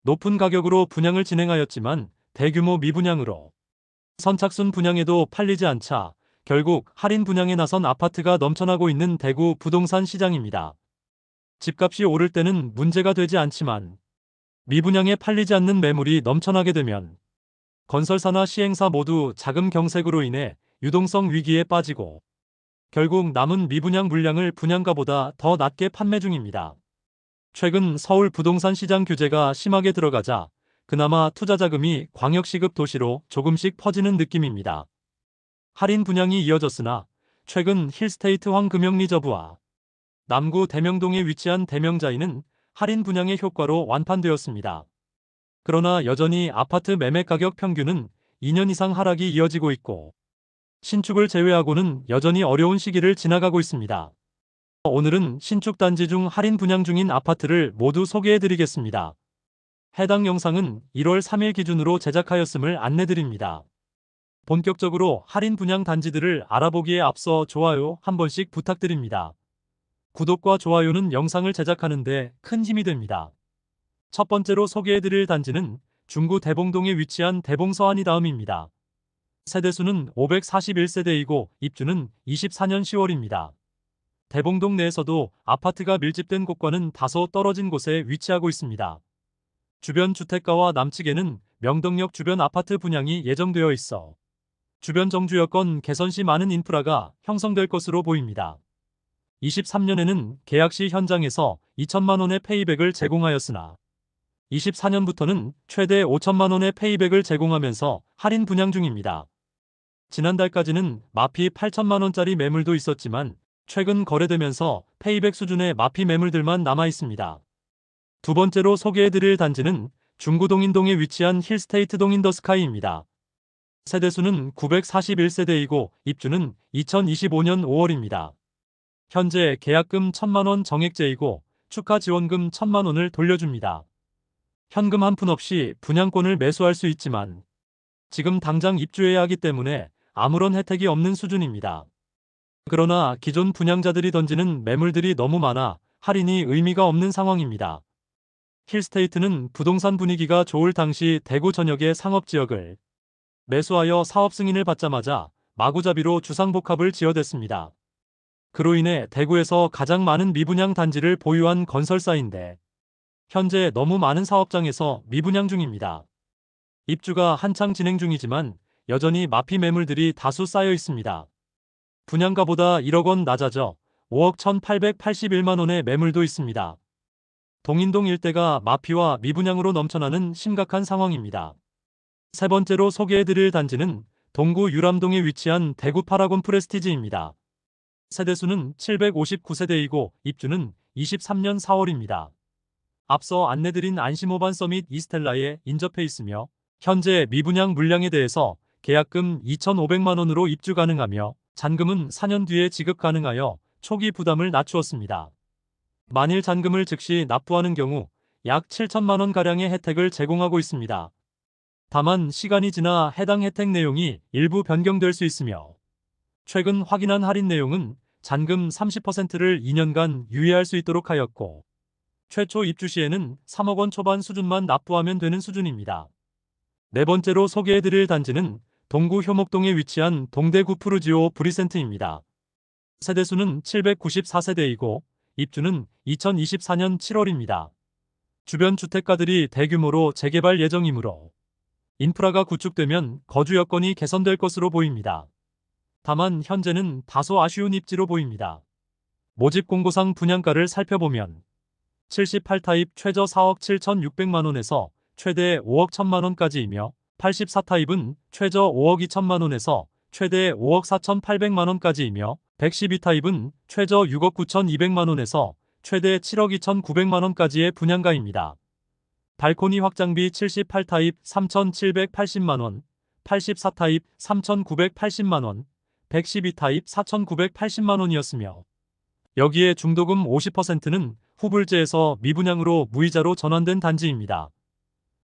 높은 가격으로 분양을 진행하였지만 대규모 미분양으로 선착순 분양에도 팔리지 않자 결국 할인 분양에 나선 아파트가 넘쳐나고 있는 대구 부동산 시장입니다. 집값이 오를 때는 문제가 되지 않지만 미분양에 팔리지 않는 매물이 넘쳐나게 되면 건설사나 시행사 모두 자금 경색으로 인해 유동성 위기에 빠지고 결국 남은 미분양 물량을 분양가보다 더 낮게 판매 중입니다. 최근 서울 부동산 시장 규제가 심하게 들어가자 그나마 투자 자금이 광역시급 도시로 조금씩 퍼지는 느낌입니다. 할인 분양이 이어졌으나 최근 힐스테이트 황금영리저부와 남구 대명동에 위치한 대명자이는 할인 분양의 효과로 완판되었습니다. 그러나 여전히 아파트 매매 가격 평균은 2년 이상 하락이 이어지고 있고 신축을 제외하고는 여전히 어려운 시기를 지나가고 있습니다. 오늘은 신축 단지 중 할인 분양 중인 아파트를 모두 소개해드리겠습니다. 해당 영상은 1월 3일 기준으로 제작하였음을 안내드립니다. 본격적으로 할인 분양 단지들을 알아보기에 앞서 좋아요 한 번씩 부탁드립니다. 구독과 좋아요는 영상을 제작하는 데 큰 힘이 됩니다. 첫 번째로 소개해드릴 단지는 중구 대봉동에 위치한 대봉서안이 다음입니다. 세대수는 541세대이고 입주는 24년 10월입니다. 대봉동 내에서도 아파트가 밀집된 곳과는 다소 떨어진 곳에 위치하고 있습니다. 주변 주택가와 남측에는 명덕역 주변 아파트 분양이 예정되어 있어 주변 정주 여건 개선 시 많은 인프라가 형성될 것으로 보입니다. 23년에는 계약 시 현장에서 2천만 원의 페이백을 제공하였으나 24년부터는 최대 5천만 원의 페이백을 제공하면서 할인 분양 중입니다. 지난달까지는 마피 8천만 원짜리 매물도 있었지만 최근 거래되면서 페이백 수준의 마피 매물들만 남아 있습니다. 두 번째로 소개해드릴 단지는 중구 동인동에 위치한 힐스테이트 동인더스카이입니다. 세대수는 941세대이고 입주는 2025년 5월입니다. 현재 계약금 1천만 원 정액제이고 축하 지원금 1천만 원을 돌려줍니다. 현금 한 푼 없이 분양권을 매수할 수 있지만 지금 당장 입주해야 하기 때문에 아무런 혜택이 없는 수준입니다. 그러나 기존 분양자들이 던지는 매물들이 너무 많아 할인이 의미가 없는 상황입니다. 힐스테이트는 부동산 분위기가 좋을 당시 대구 전역의 상업지역을 매수하여 사업 승인을 받자마자 마구잡이로 주상복합을 지어댔습니다. 그로 인해 대구에서 가장 많은 미분양 단지를 보유한 건설사인데 현재 너무 많은 사업장에서 미분양 중입니다. 입주가 한창 진행 중이지만 여전히 마피 매물들이 다수 쌓여 있습니다. 분양가보다 1억 원 낮아져 5억 1,881만 원의 매물도 있습니다. 동인동 일대가 마피와 미분양으로 넘쳐나는 심각한 상황입니다. 세 번째로 소개해드릴 단지는 동구 유람동에 위치한 대구 파라곤 프레스티지입니다. 세대수는 759세대이고 입주는 23년 4월입니다. 앞서 안내드린 안심오반 서밋 이스텔라에 인접해 있으며 현재 미분양 물량에 대해서 계약금 2,500만 원으로 입주 가능하며 잔금은 4년 뒤에 지급 가능하여 초기 부담을 낮추었습니다. 만일 잔금을 즉시 납부하는 경우 약 7천만 원가량의 혜택을 제공하고 있습니다. 다만 시간이 지나 해당 혜택 내용이 일부 변경될 수 있으며 최근 확인한 할인 내용은 잔금 30%를 2년간 유예할 수 있도록 하였고 최초 입주 시에는 3억 원 초반 수준만 납부하면 되는 수준입니다. 네 번째로 소개해드릴 단지는 동구 효목동에 위치한 동대구 푸르지오 브리센트입니다. 세대수는 794세대이고 입주는 2024년 7월입니다. 주변 주택가들이 대규모로 재개발 예정이므로 인프라가 구축되면 거주 여건이 개선될 것으로 보입니다. 다만 현재는 다소 아쉬운 입지로 보입니다. 모집 공고상 분양가를 살펴보면 78타입 최저 4억 7,600만 원에서 최대 5억 1천만 원까지이며 84타입은 최저 5억 2천만 원에서 최대 5억 4,800만 원까지이며 112타입은 최저 6억 9,200만 원에서 최대 7억 2,900만 원까지의 분양가입니다. 발코니 확장비 78타입 3,780만 원, 84타입 3,980만 원, 112타입 4,980만 원이었으며 여기에 중도금 50%는 후불제에서 미분양으로 무이자로 전환된 단지입니다.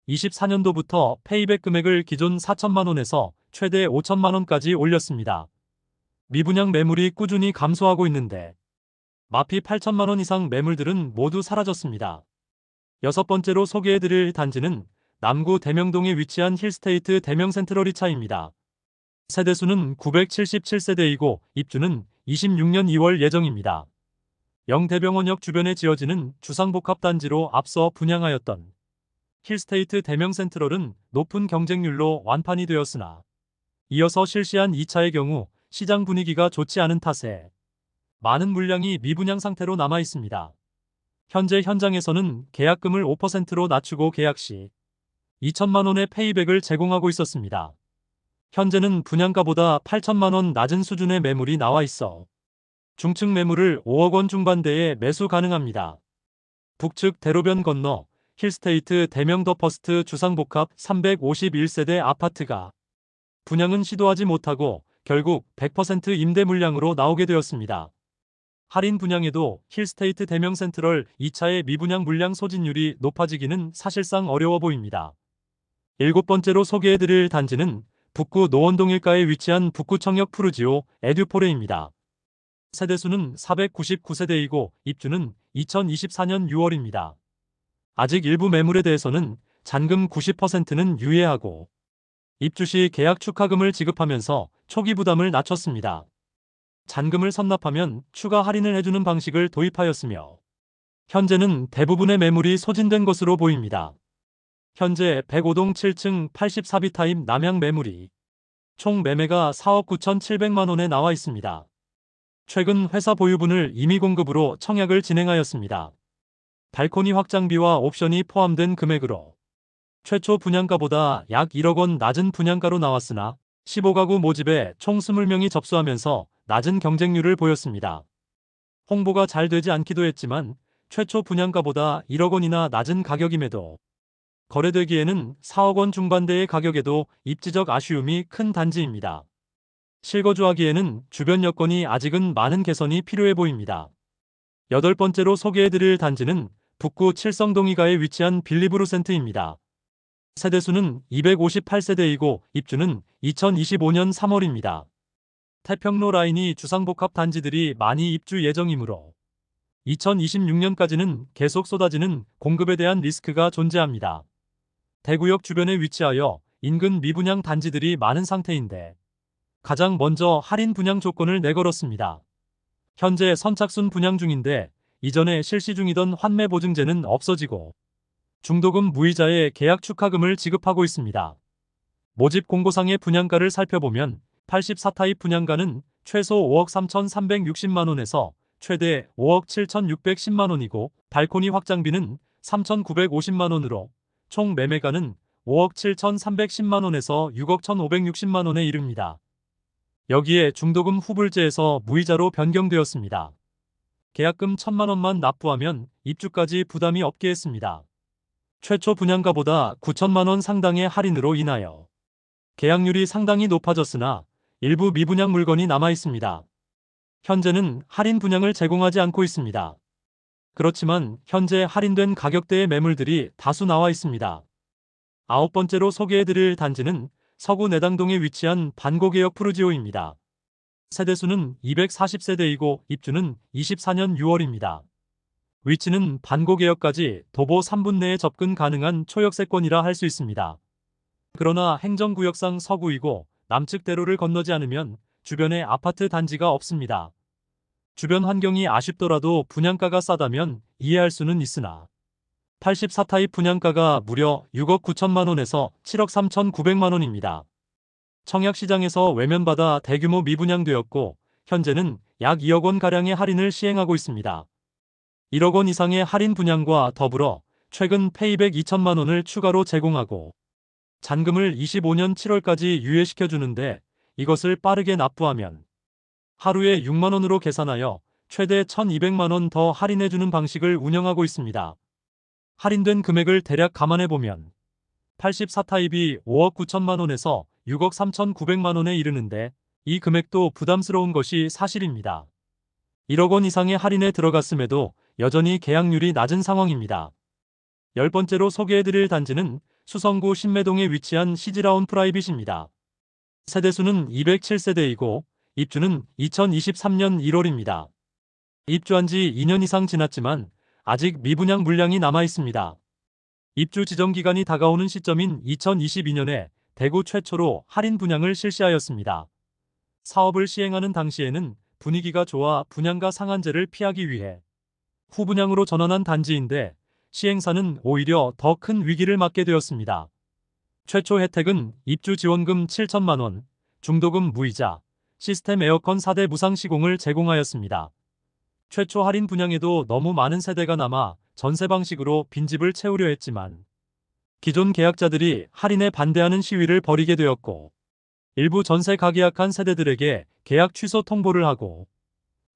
24년도부터 페이백 금액을 기존 4천만 원에서 최대 5천만 원까지 올렸습니다. 미분양 매물이 꾸준히 감소하고 있는데 마피 8천만 원 이상 매물들은 모두 사라졌습니다. 여섯 번째로 소개해드릴 단지는 남구 대명동에 위치한 힐스테이트 대명센트럴이차입니다. 세대수는 977세대이고 입주는 26년 2월 예정입니다. 영대병원역 주변에 지어지는 주상복합단지로 앞서 분양하였던 힐스테이트 대명센트럴은 높은 경쟁률로 완판이 되었으나 이어서 실시한 2차의 경우 시장 분위기가 좋지 않은 탓에 많은 물량이 미분양 상태로 남아 있습니다. 현재 현장에서는 계약금을 5%로 낮추고 계약 시 2천만 원의 페이백을 제공하고 있었습니다. 현재는 분양가보다 8천만 원 낮은 수준의 매물이 나와 있어 중층 매물을 5억 원 중반대에 매수 가능합니다. 북측 대로변 건너 힐스테이트 대명더퍼스트 주상복합 351세대 아파트가 분양은 시도하지 못하고 결국 100% 임대 물량으로 나오게 되었습니다. 할인 분양에도 힐스테이트 대명센트럴 2차의 미분양 물량 소진율이 높아지기는 사실상 어려워 보입니다. 일곱 번째로 소개해드릴 단지는 북구 노원동 일가에 위치한 북구청역 푸르지오 에듀포레입니다. 세대수는 499세대이고 입주는 2024년 6월입니다. 아직 일부 매물에 대해서는 잔금 90%는 유예하고 입주 시 계약 축하금을 지급하면서 초기 부담을 낮췄습니다. 잔금을 선납하면 추가 할인을 해주는 방식을 도입하였으며 현재는 대부분의 매물이 소진된 것으로 보입니다. 현재 105동 7층 84비 타입 남향 매물이 총 매매가 4억 9,700만 원에 나와 있습니다. 최근 회사 보유분을 임의 공급으로 청약을 진행하였습니다. 발코니 확장비와 옵션이 포함된 금액으로 최초 분양가보다 약 1억 원 낮은 분양가로 나왔으나 15가구 모집에 총 20명이 접수하면서 낮은 경쟁률을 보였습니다. 홍보가 잘 되지 않기도 했지만 최초 분양가보다 1억 원이나 낮은 가격임에도 거래되기에는 4억 원 중반대의 가격에도 입지적 아쉬움이 큰 단지입니다. 실거주하기에는 주변 여건이 아직은 많은 개선이 필요해 보입니다. 여덟 번째로 소개해드릴 단지는 북구 칠성동 2가에 위치한 빌리브루센트입니다. 세대수는 258세대이고 입주는 2025년 3월입니다. 태평로 라인이 주상복합 단지들이 많이 입주 예정이므로 2026년까지는 계속 쏟아지는 공급에 대한 리스크가 존재합니다. 대구역 주변에 위치하여 인근 미분양 단지들이 많은 상태인데 가장 먼저 할인 분양 조건을 내걸었습니다. 현재 선착순 분양 중인데 이전에 실시 중이던 환매 보증제는 없어지고 중도금 무이자의 계약 축하금을 지급하고 있습니다. 모집 공고상의 분양가를 살펴보면 84타입 분양가는 최소 5억 3,360만 원에서 최대 5억 7,610만 원이고 발코니 확장비는 3,950만 원으로 총 매매가는 5억 7,310만 원에서 6억 1,560만 원에 이릅니다. 여기에 중도금 후불제에서 무이자로 변경되었습니다. 계약금 1,000만 원만 납부하면 입주까지 부담이 없게 했습니다. 최초 분양가보다 9천만 원 상당의 할인으로 인하여 계약률이 상당히 높아졌으나 일부 미분양 물건이 남아 있습니다. 현재는 할인 분양을 제공하지 않고 있습니다. 그렇지만 현재 할인된 가격대의 매물들이 다수 나와 있습니다. 아홉 번째로 소개해드릴 단지는 서구 내당동에 위치한 반고개역 푸르지오입니다. 세대수는 240세대이고 입주는 24년 6월입니다. 위치는 반고개역까지 도보 3분 내에 접근 가능한 초역세권이라 할 수 있습니다. 그러나 행정구역상 서구이고 남측 대로를 건너지 않으면 주변에 아파트 단지가 없습니다. 주변 환경이 아쉽더라도 분양가가 싸다면 이해할 수는 있으나 84타입 분양가가 무려 6억 9천만 원에서 7억 3,900만 원입니다. 청약시장에서 외면받아 대규모 미분양되었고 현재는 약 2억 원가량의 할인을 시행하고 있습니다. 1억 원 이상의 할인 분양과 더불어 최근 페이백 2천만 원을 추가로 제공하고 잔금을 25년 7월까지 유예시켜주는데 이것을 빠르게 납부하면 하루에 6만 원으로 계산하여 최대 1,200만 원 더 할인해주는 방식을 운영하고 있습니다. 할인된 금액을 대략 감안해보면 84타입이 5억 9천만 원에서 6억 3,900만 원에 이르는데 이 금액도 부담스러운 것이 사실입니다. 1억 원 이상의 할인에 들어갔음에도 여전히 계약률이 낮은 상황입니다. 열 번째로 소개해드릴 단지는 수성구 신매동에 위치한 시즈라운 프라이빗입니다. 세대수는 207세대이고 입주는 2023년 1월입니다. 입주한 지 2년 이상 지났지만 아직 미분양 물량이 남아 있습니다. 입주 지정 기간이 다가오는 시점인 2022년에 대구 최초로 할인 분양을 실시하였습니다. 사업을 시행하는 당시에는 분위기가 좋아 분양가 상한제를 피하기 위해 후분양으로 전환한 단지인데 시행사는 오히려 더 큰 위기를 맞게 되었습니다. 최초 혜택은 입주 지원금 7천만 원, 중도금 무이자, 시스템 에어컨 4대 무상 시공을 제공하였습니다. 최초 할인 분양에도 너무 많은 세대가 남아 전세 방식으로 빈집을 채우려 했지만 기존 계약자들이 할인에 반대하는 시위를 벌이게 되었고 일부 전세 가계약한 세대들에게 계약 취소 통보를 하고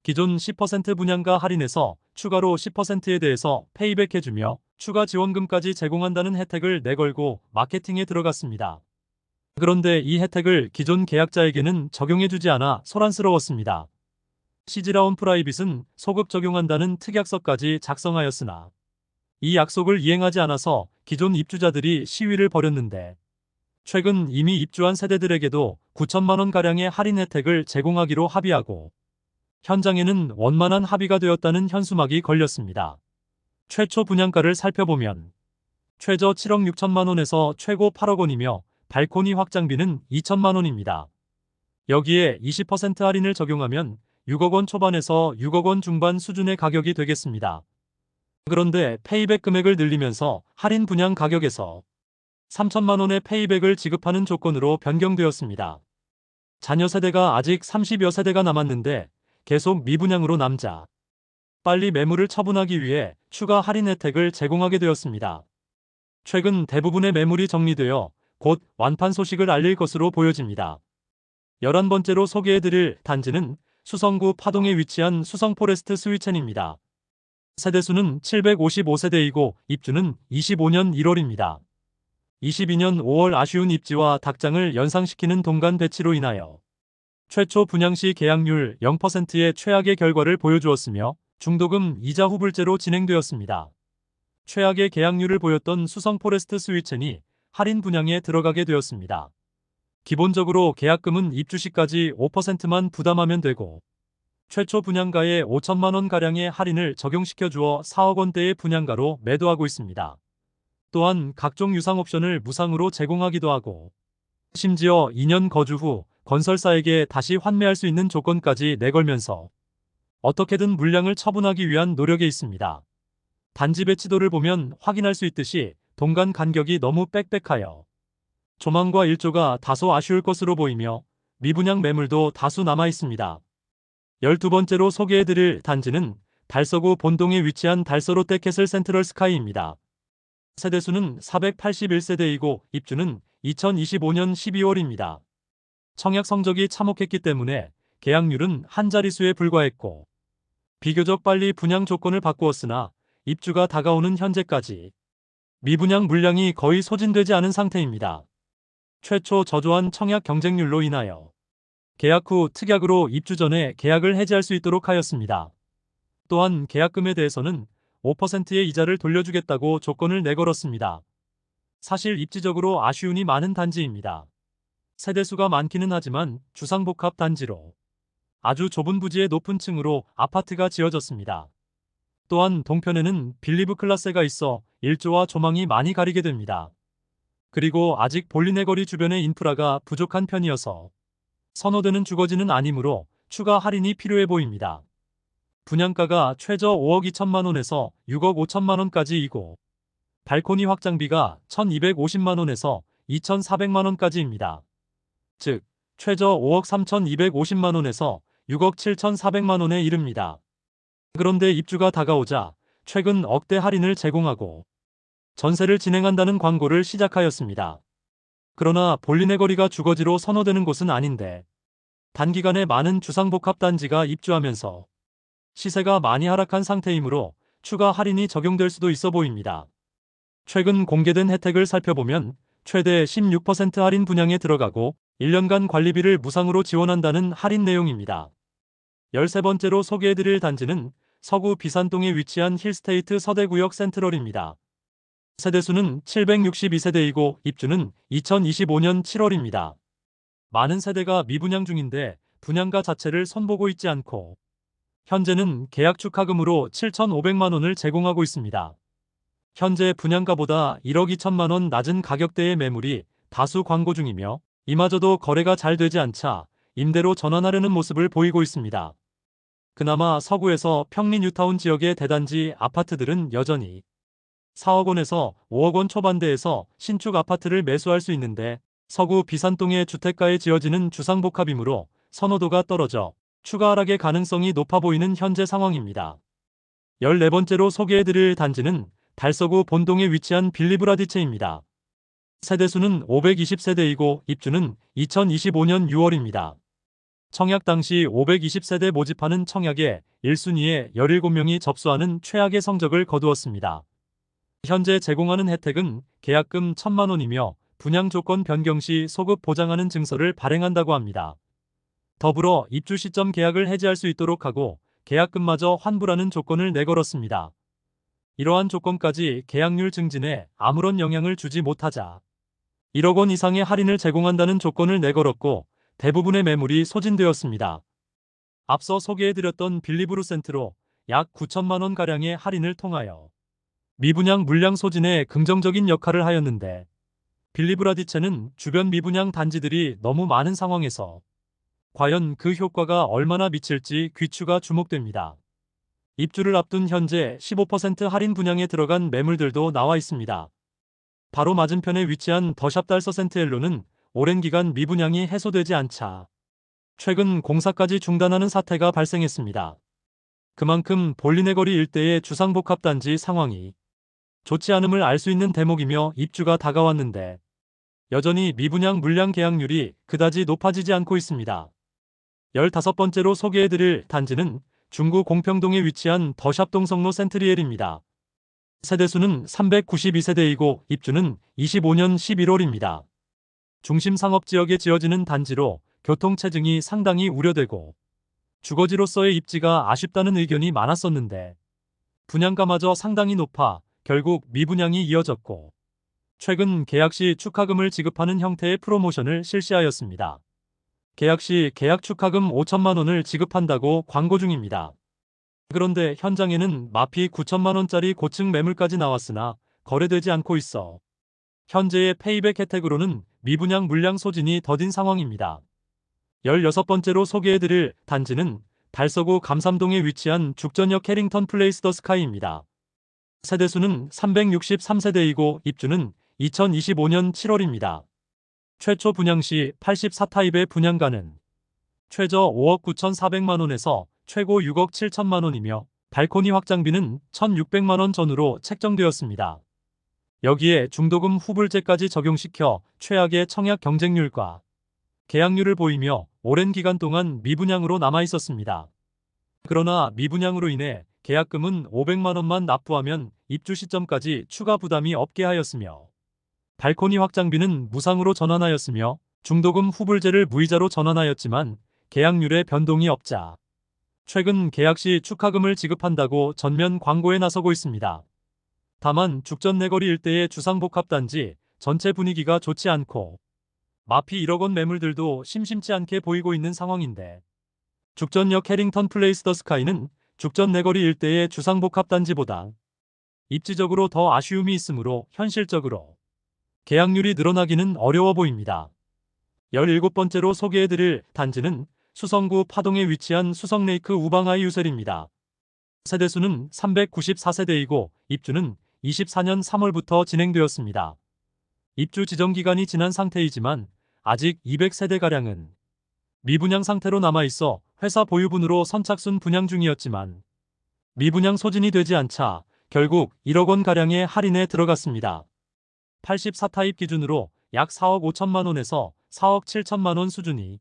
기존 10% 분양가 할인에서 추가로 10%에 대해서 페이백해주며 추가 지원금까지 제공한다는 혜택을 내걸고 마케팅에 들어갔습니다. 그런데 이 혜택을 기존 계약자에게는 적용해주지 않아 소란스러웠습니다. 시즈라온 프라이빗은 소급 적용한다는 특약서까지 작성하였으나 이 약속을 이행하지 않아서 기존 입주자들이 시위를 벌였는데 최근 이미 입주한 세대들에게도 9천만 원가량의 할인 혜택을 제공하기로 합의하고 현장에는 원만한 합의가 되었다는 현수막이 걸렸습니다. 최초 분양가를 살펴보면 최저 7억 6천만 원에서 최고 8억 원이며 발코니 확장비는 2천만 원입니다. 여기에 20% 할인을 적용하면 6억 원 초반에서 6억 원 중반 수준의 가격이 되겠습니다. 그런데 페이백 금액을 늘리면서 할인 분양 가격에서 3천만 원의 페이백을 지급하는 조건으로 변경되었습니다. 자녀 세대가 아직 30여 세대가 남았는데 계속 미분양으로 남자 빨리 매물을 처분하기 위해 추가 할인 혜택을 제공하게 되었습니다. 최근 대부분의 매물이 정리되어 곧 완판 소식을 알릴 것으로 보여집니다. 11번째로 소개해드릴 단지는 수성구 파동에 위치한 수성포레스트 스위첸입니다. 세대수는 755세대이고 입주는 25년 1월입니다. 22년 5월 아쉬운 입지와 닭장을 연상시키는 동간 배치로 인하여 최초 분양 시 계약률 0%의 최악의 결과를 보여주었으며 중도금 이자 후불제로 진행되었습니다. 최악의 계약률을 보였던 수성포레스트 스위첸이 할인 분양에 들어가게 되었습니다. 기본적으로 계약금은 입주 시까지 5%만 부담하면 되고 최초 분양가에 5천만 원가량의 할인을 적용시켜 주어 4억 원대의 분양가로 매도하고 있습니다. 또한 각종 유상 옵션을 무상으로 제공하기도 하고 심지어 2년 거주 후 건설사에게 다시 환매할 수 있는 조건까지 내걸면서 어떻게든 물량을 처분하기 위한 노력에 있습니다. 단지 배치도를 보면 확인할 수 있듯이 동간 간격이 너무 빽빽하여 조망과 일조가 다소 아쉬울 것으로 보이며 미분양 매물도 다수 남아 있습니다. 12번째로 소개해드릴 단지는 달서구 본동에 위치한 달서 롯데캐슬 센트럴 스카이입니다. 세대수는 481세대이고 입주는 2025년 12월입니다. 청약 성적이 참혹했기 때문에 계약률은 한 자릿수에 불과했고 비교적 빨리 분양 조건을 바꾸었으나 입주가 다가오는 현재까지 미분양 물량이 거의 소진되지 않은 상태입니다. 최초 저조한 청약 경쟁률로 인하여 계약 후 특약으로 입주 전에 계약을 해지할 수 있도록 하였습니다. 또한 계약금에 대해서는 5%의 이자를 돌려주겠다고 조건을 내걸었습니다. 사실 입지적으로 아쉬움이 많은 단지입니다. 세대수가 많기는 하지만 주상복합 단지로 아주 좁은 부지의 높은 층으로 아파트가 지어졌습니다. 또한 동편에는 빌리브 클라스가 있어 일조와 조망이 많이 가리게 됩니다. 그리고 아직 볼리네거리 주변의 인프라가 부족한 편이어서 선호되는 주거지는 아니므로 추가 할인이 필요해 보입니다. 분양가가 최저 5억 2천만 원에서 6억 5천만 원까지이고 발코니 확장비가 1,250만 원에서 2,400만 원까지입니다. 즉 최저 5억 3,250만 원에서 6억 7,400만 원에 이릅니다. 그런데 입주가 다가오자 최근 억대 할인을 제공하고 전세를 진행한다는 광고를 시작하였습니다. 그러나 볼리네거리가 주거지로 선호되는 곳은 아닌데 단기간에 많은 주상복합 단지가 입주하면서 시세가 많이 하락한 상태이므로 추가 할인이 적용될 수도 있어 보입니다. 최근 공개된 혜택을 살펴보면 최대 16% 할인 분양에 들어가고 1년간 관리비를 무상으로 지원한다는 할인 내용입니다. 13번째로 소개해드릴 단지는 서구 비산동에 위치한 힐스테이트 서대구역 센트럴입니다. 세대수는 762세대이고 입주는 2025년 7월입니다. 많은 세대가 미분양 중인데 분양가 자체를 손보고 있지 않고 현재는 계약 축하금으로 7,500만 원을 제공하고 있습니다. 현재 분양가보다 1억 2천만 원 낮은 가격대의 매물이 다수 광고 중이며 이마저도 거래가 잘 되지 않자 임대로 전환하려는 모습을 보이고 있습니다. 그나마 서구에서 평리 뉴타운 지역의 대단지 아파트들은 여전히 4억 원에서 5억 원 초반대에서 신축 아파트를 매수할 수 있는데 서구 비산동의 주택가에 지어지는 주상복합이므로 선호도가 떨어져 추가 하락의 가능성이 높아 보이는 현재 상황입니다. 14번째로 소개해드릴 단지는 달서구 본동에 위치한 빌리브라디체입니다. 세대수는 520세대이고 입주는 2025년 6월입니다. 청약 당시 520세대 모집하는 청약에 1순위에 17명이 접수하는 최악의 성적을 거두었습니다. 현재 제공하는 혜택은 계약금 1,000만 원이며 분양 조건 변경 시 소급 보장하는 증서를 발행한다고 합니다. 더불어 입주 시점 계약을 해지할 수 있도록 하고 계약금마저 환불하는 조건을 내걸었습니다. 이러한 조건까지 계약률 증진에 아무런 영향을 주지 못하자 1억 원 이상의 할인을 제공한다는 조건을 내걸었고 대부분의 매물이 소진되었습니다. 앞서 소개해드렸던 빌리브루센트로 약 9천만 원가량의 할인을 통하여 미분양 물량 소진에 긍정적인 역할을 하였는데 빌리브라디체는 주변 미분양 단지들이 너무 많은 상황에서 과연 그 효과가 얼마나 미칠지 귀추가 주목됩니다. 입주를 앞둔 현재 15% 할인 분양에 들어간 매물들도 나와 있습니다. 바로 맞은편에 위치한 더샵 달서센트엘로는 오랜 기간 미분양이 해소되지 않자 최근 공사까지 중단하는 사태가 발생했습니다. 그만큼 볼리네거리 일대의 주상복합단지 상황이 좋지 않음을 알 수 있는 대목이며 입주가 다가왔는데 여전히 미분양 물량 계약률이 그다지 높아지지 않고 있습니다. 15번째로 소개해드릴 단지는 중구 공평동에 위치한 더샵 동성로 센트리엘입니다. 세대수는 392세대이고 입주는 25년 11월입니다. 중심 상업지역에 지어지는 단지로 교통체증이 상당히 우려되고 주거지로서의 입지가 아쉽다는 의견이 많았었는데 분양가마저 상당히 높아 결국 미분양이 이어졌고 최근 계약 시 축하금을 지급하는 형태의 프로모션을 실시하였습니다. 계약 시 계약 축하금 5천만 원을 지급한다고 광고 중입니다. 그런데 현장에는 마피 9천만 원짜리 고층 매물까지 나왔으나 거래되지 않고 있어 현재의 페이백 혜택으로는 미분양 물량 소진이 더딘 상황입니다. 16번째로 소개해드릴 단지는 달서구 감삼동에 위치한 죽전역 캐링턴 플레이스 더 스카이입니다. 세대수는 363세대이고 입주는 2025년 7월입니다. 최초 분양 시 84타입의 분양가는 최저 5억 9,400만 원에서 최고 6억 7천만 원이며 발코니 확장비는 1,600만 원 전후로 책정되었습니다. 여기에 중도금 후불제까지 적용시켜 최악의 청약 경쟁률과 계약률을 보이며 오랜 기간 동안 미분양으로 남아 있었습니다. 그러나 미분양으로 인해 계약금은 500만 원만 납부하면 입주 시점까지 추가 부담이 없게 하였으며 발코니 확장비는 무상으로 전환하였으며 중도금 후불제를 무이자로 전환하였지만 계약률에 변동이 없자 최근 계약 시 축하금을 지급한다고 전면 광고에 나서고 있습니다. 다만 죽전내거리 일대의 주상복합단지 전체 분위기가 좋지 않고 마피 1억 원 매물들도 심심치 않게 보이고 있는 상황인데 죽전역 캐링턴 플레이스 더 스카이는 죽전내거리 일대의 주상복합단지보다 입지적으로 더 아쉬움이 있으므로 현실적으로 계약률이 늘어나기는 어려워 보입니다. 17번째로 소개해드릴 단지는 수성구 파동에 위치한 수성레이크 우방하이 유셀입니다. 세대수는 394세대이고 입주는 24년 3월부터 진행되었습니다. 입주 지정기간이 지난 상태이지만 아직 200세대가량은 미분양 상태로 남아있어 회사 보유분으로 선착순 분양 중이었지만 미분양 소진이 되지 않자 결국 1억 원가량의 할인에 들어갔습니다. 84타입 기준으로 약 4억 5천만 원에서 4억 7천만 원 수준이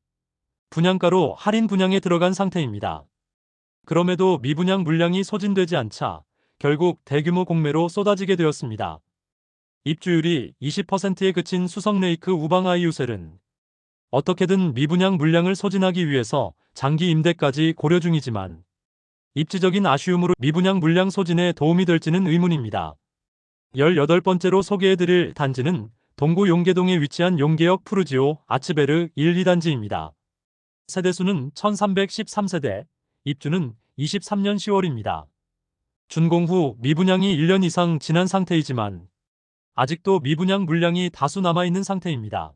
분양가로 할인 분양에 들어간 상태입니다. 그럼에도 미분양 물량이 소진되지 않자 결국 대규모 공매로 쏟아지게 되었습니다. 입주율이 20%에 그친 수성레이크 우방하이 유셀은 어떻게든 미분양 물량을 소진하기 위해서 장기 임대까지 고려 중이지만 입지적인 아쉬움으로 미분양 물량 소진에 도움이 될지는 의문입니다. 18번째로 소개해드릴 단지는 동구 용계동에 위치한 용계역 푸르지오 아츠베르 1, 2단지입니다. 세대수는 1313세대, 입주는 23년 10월입니다. 준공 후 미분양이 1년 이상 지난 상태이지만 아직도 미분양 물량이 다수 남아있는 상태입니다.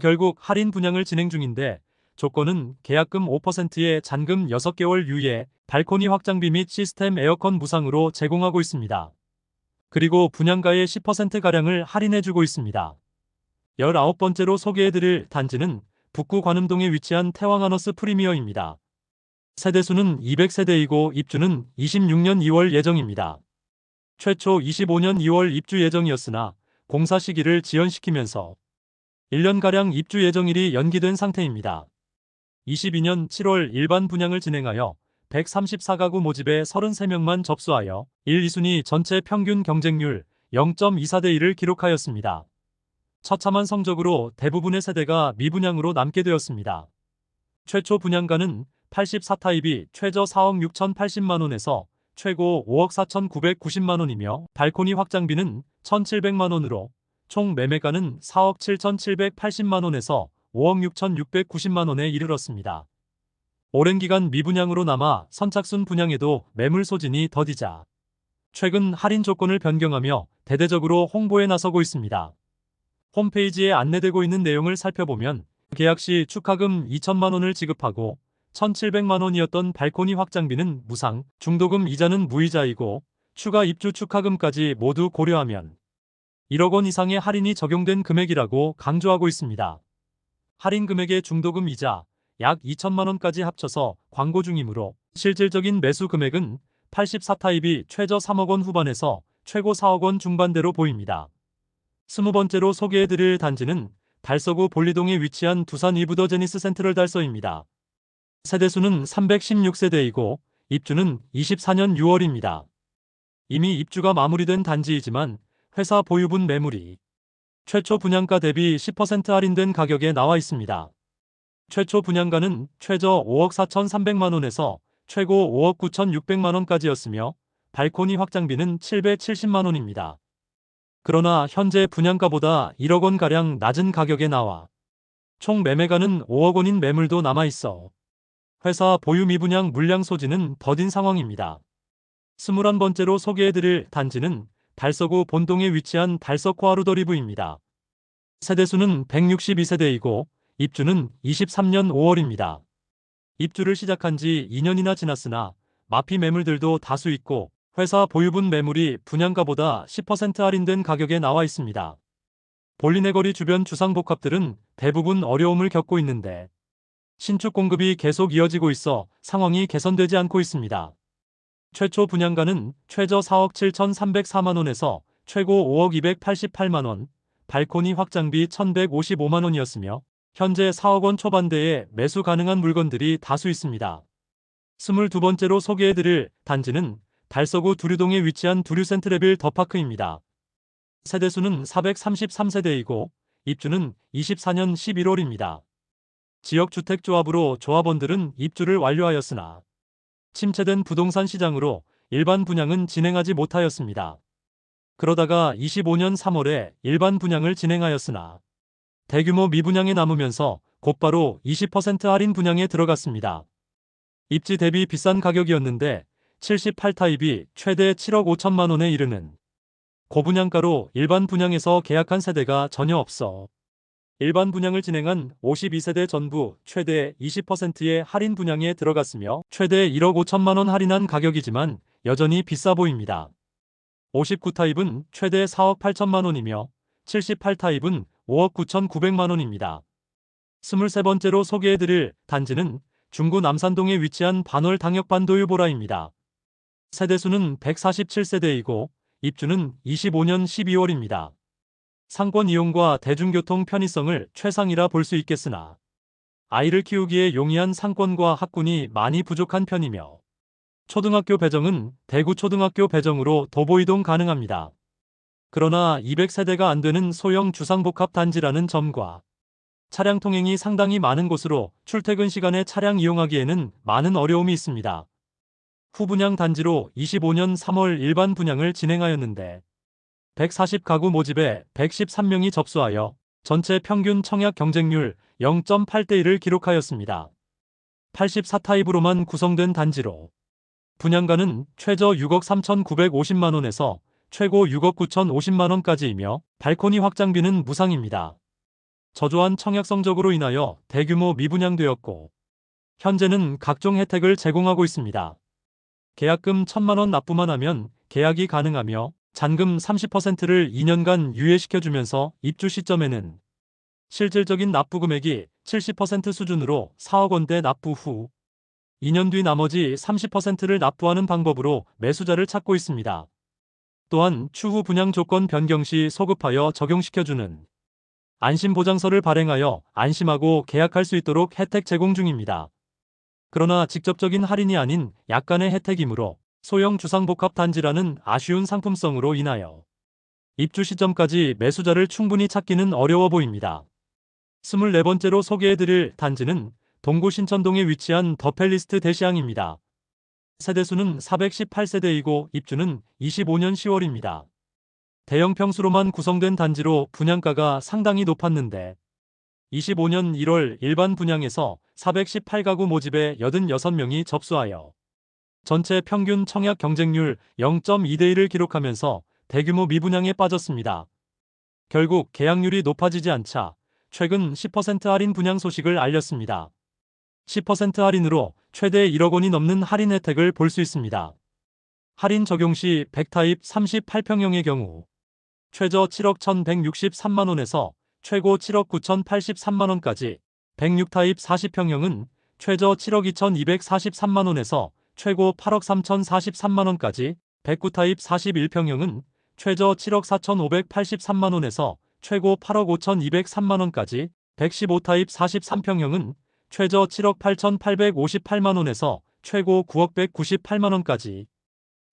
결국 할인 분양을 진행 중인데 조건은 계약금 5%에 잔금 6개월 유예, 발코니 확장비 및 시스템 에어컨 무상으로 제공하고 있습니다. 그리고 분양가의 10%가량을 할인해주고 있습니다. 19번째로 소개해드릴 단지는 북구 관음동에 위치한 태왕하너스 프리미어입니다. 세대수는 200세대이고 입주는 26년 2월 예정입니다. 최초 25년 2월 입주 예정이었으나 공사 시기를 지연시키면서 1년가량 입주 예정일이 연기된 상태입니다. 22년 7월 일반 분양을 진행하여 134가구 모집에 33명만 접수하여 1, 2순위 전체 평균 경쟁률 0.24대 1을 기록하였습니다. 처참한 성적으로 대부분의 세대가 미분양으로 남게 되었습니다. 최초 분양가는 84타입이 최저 4억 6,080만원에서 최고 5억 4,990만원이며 발코니 확장비는 1,700만원으로 총 매매가는 4억 7,780만원에서 5억 6,690만원에 이르렀습니다. 오랜 기간 미분양으로 남아 선착순 분양에도 매물 소진이 더디자 최근 할인 조건을 변경하며 대대적으로 홍보에 나서고 있습니다. 홈페이지에 안내되고 있는 내용을 살펴보면 계약 시 축하금 2천만원을 지급하고 1,700만원이었던 발코니 확장비는 무상, 중도금 이자는 무이자이고 추가 입주 축하금까지 모두 고려하면 1억 원 이상의 할인이 적용된 금액이라고 강조하고 있습니다. 할인 금액의 중도금 이자 약 2천만 원까지 합쳐서 광고 중이므로 실질적인 매수 금액은 84타입이 최저 3억 원 후반에서 최고 4억 원 중반대로 보입니다. 20번째로 소개해드릴 단지는 달서구 볼리동에 위치한 두산 이브더 제니스 센트럴 달서입니다. 세대수는 316세대이고 입주는 24년 6월입니다. 이미 입주가 마무리된 단지이지만 회사 보유분 매물이 최초 분양가 대비 10% 할인된 가격에 나와 있습니다. 최초 분양가는 최저 5억 4,300만원에서 최고 5억 9,600만원까지였으며 발코니 확장비는 770만원입니다. 그러나 현재 분양가보다 1억 원가량 낮은 가격에 나와 총 매매가는 5억 원인 매물도 남아있어 회사 보유 미분양 물량 소진은 더딘 상황입니다. 21번째로 소개해드릴 단지는 달서구 본동에 위치한 달서 코아루더리브입니다. 세대수는 162세대이고 입주는 23년 5월입니다. 입주를 시작한 지 2년이나 지났으나 마피 매물들도 다수 있고 회사 보유분 매물이 분양가보다 10% 할인된 가격에 나와 있습니다. 볼리네거리 주변 주상복합들은 대부분 어려움을 겪고 있는데 신축 공급이 계속 이어지고 있어 상황이 개선되지 않고 있습니다. 최초 분양가는 최저 4억 7,304만원에서 최고 5억 288만원, 발코니 확장비 1,155만원이었으며 현재 4억 원 초반대에 매수 가능한 물건들이 다수 있습니다. 22번째로 소개해드릴 단지는 달서구 두류동에 위치한 두류센트레빌 더파크입니다. 세대수는 433세대이고 입주는 24년 11월입니다. 지역주택조합으로 조합원들은 입주를 완료하였으나 침체된 부동산 시장으로 일반 분양은 진행하지 못하였습니다. 그러다가 25년 3월에 일반 분양을 진행하였으나 대규모 미분양에 남으면서 곧바로 20% 할인 분양에 들어갔습니다. 입지 대비 비싼 가격이었는데 78타입이 최대 7억 5천만 원에 이르는 고분양가로 일반 분양에서 계약한 세대가 전혀 없어 일반 분양을 진행한 52세대 전부 최대 20%의 할인 분양에 들어갔으며 최대 1억 5천만 원 할인한 가격이지만 여전히 비싸 보입니다. 59타입은 최대 4억 8천만 원이며 78타입은 5억 9,900만 원입니다. 23번째로 소개해드릴 단지는 중구 남산동에 위치한 반월 당역반도유보라입니다. 세대수는 147세대이고 입주는 25년 12월입니다. 상권 이용과 대중교통 편의성을 최상이라 볼 수 있겠으나 아이를 키우기에 용이한 상권과 학군이 많이 부족한 편이며 초등학교 배정은 대구 초등학교 배정으로 도보 이동 가능합니다. 그러나 200세대가 안 되는 소형 주상복합 단지라는 점과 차량 통행이 상당히 많은 곳으로 출퇴근 시간에 차량 이용하기에는 많은 어려움이 있습니다. 후분양 단지로 25년 3월 일반 분양을 진행하였는데 140가구 모집에 113명이 접수하여 전체 평균 청약 경쟁률 0.8대 1을 기록하였습니다. 84타입으로만 구성된 단지로 분양가는 최저 6억 3,950만 원에서 최고 6억 9,050만 원까지이며 발코니 확장비는 무상입니다. 저조한 청약 성적으로 인하여 대규모 미분양되었고 현재는 각종 혜택을 제공하고 있습니다. 계약금 1,000만 원 납부만 하면 계약이 가능하며 잔금 30%를 2년간 유예시켜주면서 입주 시점에는 실질적인 납부 금액이 70% 수준으로 4억 원대 납부 후 2년 뒤 나머지 30%를 납부하는 방법으로 매수자를 찾고 있습니다. 또한 추후 분양 조건 변경 시 소급하여 적용시켜주는 안심보장서를 발행하여 안심하고 계약할 수 있도록 혜택 제공 중입니다. 그러나 직접적인 할인이 아닌 약간의 혜택이므로 소형 주상복합단지라는 아쉬운 상품성으로 인하여 입주 시점까지 매수자를 충분히 찾기는 어려워 보입니다. 24번째로 소개해드릴 단지는 동구 신천동에 위치한 더팰리스트 대시양입니다. 세대수는 418세대이고 입주는 25년 10월입니다. 대형 평수로만 구성된 단지로 분양가가 상당히 높았는데 25년 1월 일반 분양에서 418가구 모집에 86명이 접수하여 전체 평균 청약 경쟁률 0.2대 1을 기록하면서 대규모 미분양에 빠졌습니다. 결국 계약률이 높아지지 않자 최근 10% 할인 분양 소식을 알렸습니다. 10% 할인으로 최대 1억 원이 넘는 할인 혜택을 볼 수 있습니다. 할인 적용 시 100타입 38평형의 경우 최저 7억 1,163만 원에서 최고 7억 9,083만 원까지, 106타입 40평형은 최저 7억 2,243만 원에서 최고 8억 3,043만 원까지, 109타입 41평형은 최저 7억 4,583만 원에서 최고 8억 5,203만 원까지, 115타입 43평형은 최저 7억 8,858만 원에서 최고 9억 198만 원까지,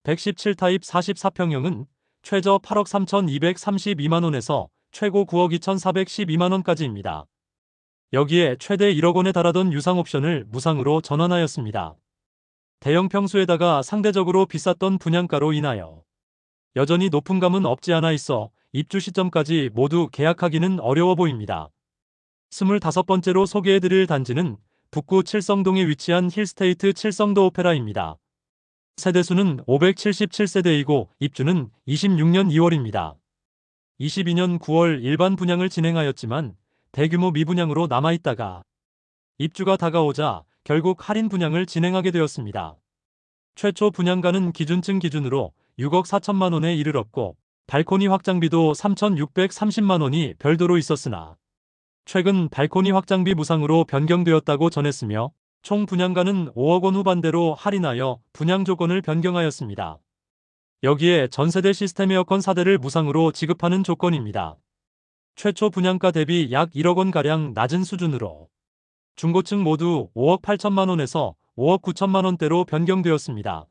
117타입 44평형은 최저 8억 3,232만 원에서 최고 9억 2,412만 원까지입니다. 여기에 최대 1억 원에 달하던 유상 옵션을 무상으로 전환하였습니다. 대형 평수에다가 상대적으로 비쌌던 분양가로 인하여 여전히 높은 감은 없지 않아 있어 입주 시점까지 모두 계약하기는 어려워 보입니다. 25번째로 소개해드릴 단지는 북구 칠성동에 위치한 힐스테이트 칠성도 오페라입니다. 세대수는 577세대이고 입주는 26년 2월입니다. 22년 9월 일반 분양을 진행하였지만 대규모 미분양으로 남아있다가 입주가 다가오자 결국 할인 분양을 진행하게 되었습니다. 최초 분양가는 기준층 기준으로 6억 4천만 원에 이르렀고 발코니 확장비도 3,630만 원이 별도로 있었으나 최근 발코니 확장비 무상으로 변경되었다고 전했으며 총 분양가는 5억 원 후반대로 할인하여 분양 조건을 변경하였습니다. 여기에 전세대 시스템 에어컨 4대를 무상으로 지급하는 조건입니다. 최초 분양가 대비 약 1억 원가량 낮은 수준으로 중고층 모두 5억 8천만 원에서 5억 9천만 원대로 변경되었습니다.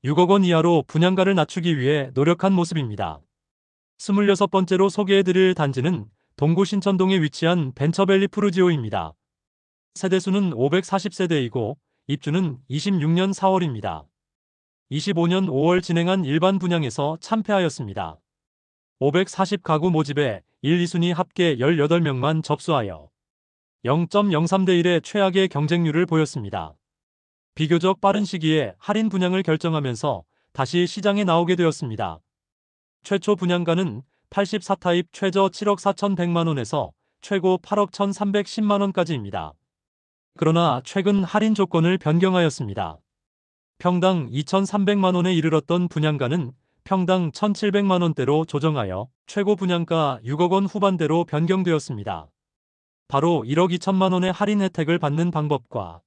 6억 원 이하로 분양가를 낮추기 위해 노력한 모습입니다. 26번째로 소개해드릴 단지는 동구 신천동에 위치한 벤처밸리 푸르지오입니다. 세대수는 540세대이고 입주는 26년 4월입니다. 25년 5월 진행한 일반 분양에서 참패하였습니다. 540가구 모집에 1, 2순위 합계 18명만 접수하여 0.03대 1의 최악의 경쟁률을 보였습니다. 비교적 빠른 시기에 할인 분양을 결정하면서 다시 시장에 나오게 되었습니다. 최초 분양가는 84타입 최저 7억 4,100만 원에서 최고 8억 1,310만 원까지입니다. 그러나 최근 할인 조건을 변경하였습니다. 평당 2,300만 원에 이르렀던 분양가는 평당 1,700만 원대로 조정하여 최고 분양가 6억 원 후반대로 변경되었습니다. 바로 1억 2천만 원의 할인 혜택을 받는 방법과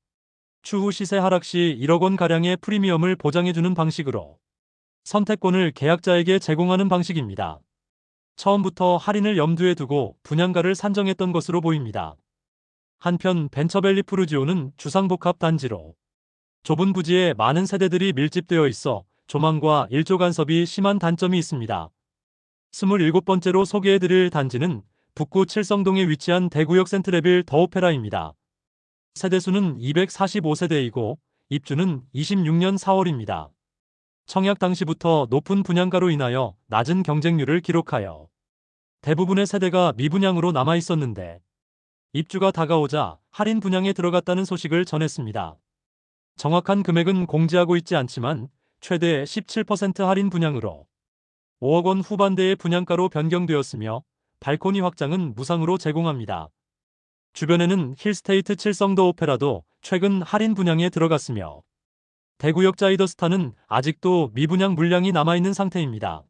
추후 시세 하락 시 1억 원가량의 프리미엄을 보장해주는 방식으로 선택권을 계약자에게 제공하는 방식입니다. 처음부터 할인을 염두에 두고 분양가를 산정했던 것으로 보입니다. 한편 벤처밸리 푸르지오는 주상복합 단지로 좁은 부지에 많은 세대들이 밀집되어 있어 조망과 일조 간섭이 심한 단점이 있습니다. 27번째로 소개해드릴 단지는 북구 칠성동에 위치한 대구역 센트레빌 더 오페라입니다. 세대수는 245세대이고 입주는 26년 4월입니다. 청약 당시부터 높은 분양가로 인하여 낮은 경쟁률을 기록하여 대부분의 세대가 미분양으로 남아있었는데 입주가 다가오자 할인 분양에 들어갔다는 소식을 전했습니다. 정확한 금액은 공지하고 있지 않지만 최대 17% 할인 분양으로 5억 원 후반대의 분양가로 변경되었으며 발코니 확장은 무상으로 제공합니다. 주변에는 힐스테이트 칠성도 오페라도 최근 할인 분양에 들어갔으며 대구역 자이더스타는 아직도 미분양 물량이 남아있는 상태입니다.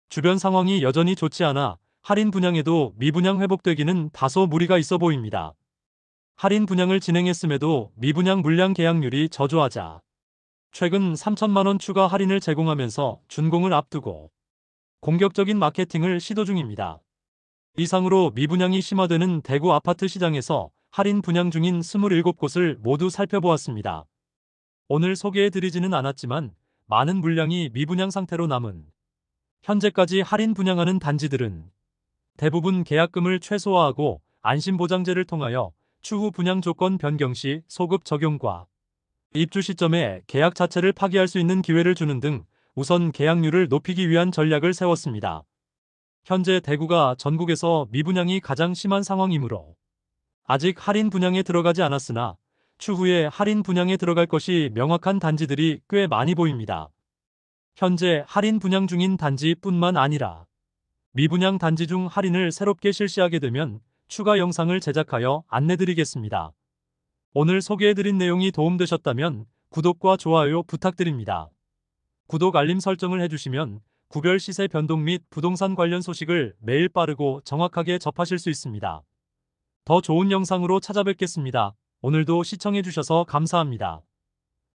주변 상황이 여전히 좋지 않아 할인 분양에도 미분양 회복되기는 다소 무리가 있어 보입니다. 할인 분양을 진행했음에도 미분양 물량 계약률이 저조하자 최근 3천만 원 추가 할인을 제공하면서 준공을 앞두고 공격적인 마케팅을 시도 중입니다. 이상으로 미분양이 심화되는 대구 아파트 시장에서 할인 분양 중인 27곳을 모두 살펴보았습니다. 오늘 소개해드리지는 않았지만 많은 물량이 미분양 상태로 남은 현재까지 할인 분양하는 단지들은 대부분 계약금을 최소화하고 안심보장제를 통하여 추후 분양 조건 변경 시 소급 적용과 입주 시점에 계약 자체를 파기할 수 있는 기회를 주는 등 우선 계약률을 높이기 위한 전략을 세웠습니다. 현재 대구가 전국에서 미분양이 가장 심한 상황이므로 아직 할인 분양에 들어가지 않았으나 추후에 할인 분양에 들어갈 것이 명확한 단지들이 꽤 많이 보입니다. 현재 할인 분양 중인 단지뿐만 아니라 미분양 단지 중 할인을 새롭게 실시하게 되면 추가 영상을 제작하여 안내드리겠습니다. 오늘 소개해드린 내용이 도움되셨다면 구독과 좋아요 부탁드립니다. 구독 알림 설정을 해주시면 구별 시세 변동 및 부동산 관련 소식을 매일 빠르고 정확하게 접하실 수 있습니다. 더 좋은 영상으로 찾아뵙겠습니다. 오늘도 시청해주셔서 감사합니다.